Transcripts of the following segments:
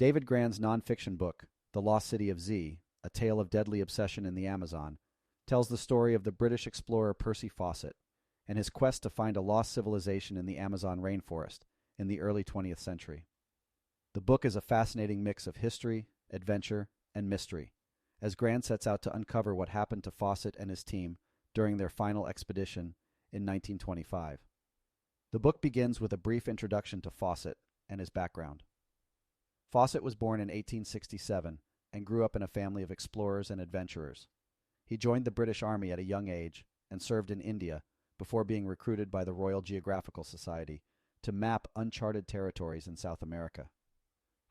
David Grann's nonfiction book, The Lost City of Z, A Tale of Deadly Obsession in the Amazon, tells the story of the British explorer Percy Fawcett and his quest to find a lost civilization in the Amazon rainforest in the early 20th century. The book is a fascinating mix of history, adventure, and mystery, as Grann sets out to uncover what happened to Fawcett and his team during their final expedition in 1925. The book begins with a brief introduction to Fawcett and his background. Fawcett was born in 1867 and grew up in a family of explorers and adventurers. He joined the British Army at a young age and served in India before being recruited by the Royal Geographical Society to map uncharted territories in South America.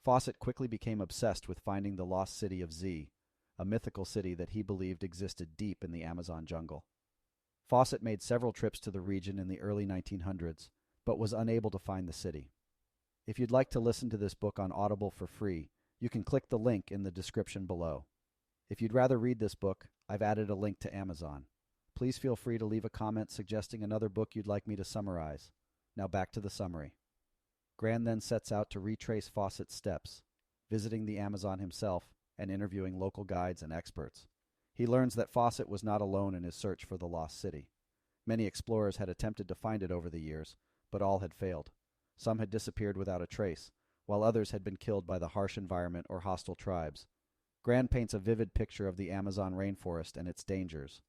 Fawcett quickly became obsessed with finding the lost city of Z, a mythical city that he believed existed deep in the Amazon jungle. Fawcett made several trips to the region in the early 1900s, but was unable to find the city. If you'd like to listen to this book on Audible for free, you can click the link in the description below. If you'd rather read this book, I've added a link to Amazon. Please feel free to leave a comment suggesting another book you'd like me to summarize. Now back to the summary. Grann then sets out to retrace Fawcett's steps, visiting the Amazon himself and interviewing local guides and experts. He learns that Fawcett was not alone in his search for the lost city. Many explorers had attempted to find it over the years, but all had failed. Some had disappeared without a trace, while others had been killed by the harsh environment or hostile tribes. Grann paints a vivid picture of the Amazon rainforest and its dangers.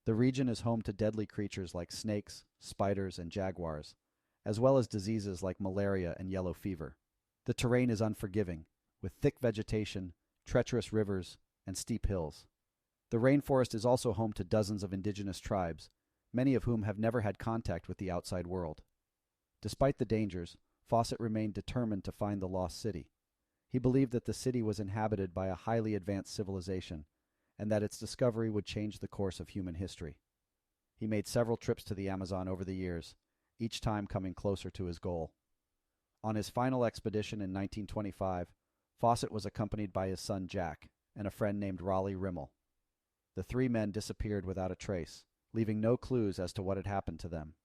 The region is home to deadly creatures like snakes, spiders, and jaguars, as well as diseases like malaria and yellow fever. The terrain is unforgiving, with thick vegetation, treacherous rivers, and steep hills. The rainforest is also home to dozens of indigenous tribes, many of whom have never had contact with the outside world. Despite the dangers, Fawcett remained determined to find the lost city. He believed that the city was inhabited by a highly advanced civilization, and that its discovery would change the course of human history. He made several trips to the Amazon over the years, each time coming closer to his goal. On his final expedition in 1925, Fawcett was accompanied by his son Jack and a friend named Raleigh Rimmel. The three men disappeared without a trace, leaving no clues as to what had happened to them.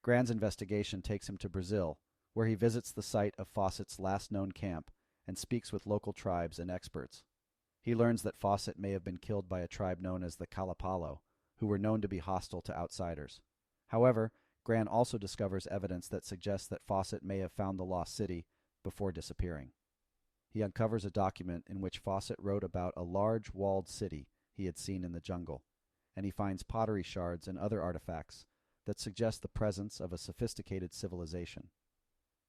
Grann's investigation takes him to Brazil, where he visits the site of Fawcett's last known camp and speaks with local tribes and experts. He learns that Fawcett may have been killed by a tribe known as the Kalapalo, who were known to be hostile to outsiders. However, Grann also discovers evidence that suggests that Fawcett may have found the lost city before disappearing. He uncovers a document in which Fawcett wrote about a large walled city he had seen in the jungle, and he finds pottery shards and other artifacts that suggest the presence of a sophisticated civilization.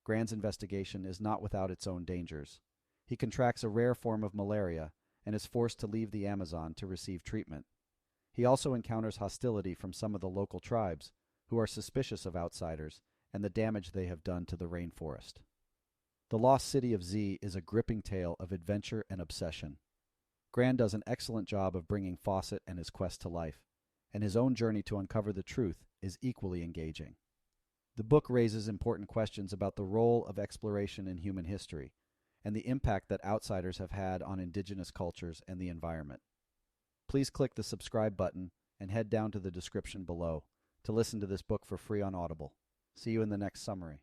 Grann's investigation is not without its own dangers. He contracts a rare form of malaria and is forced to leave the Amazon to receive treatment. He also encounters hostility from some of the local tribes, who are suspicious of outsiders and the damage they have done to the rainforest. The Lost City of Z is a gripping tale of adventure and obsession. Grann does an excellent job of bringing Fawcett and his quest to life, and his own journey to uncover the truth is equally engaging. The book raises important questions about the role of exploration in human history and the impact that outsiders have had on indigenous cultures and the environment. Please click the subscribe button and head down to the description below to listen to this book for free on Audible. See you in the next summary.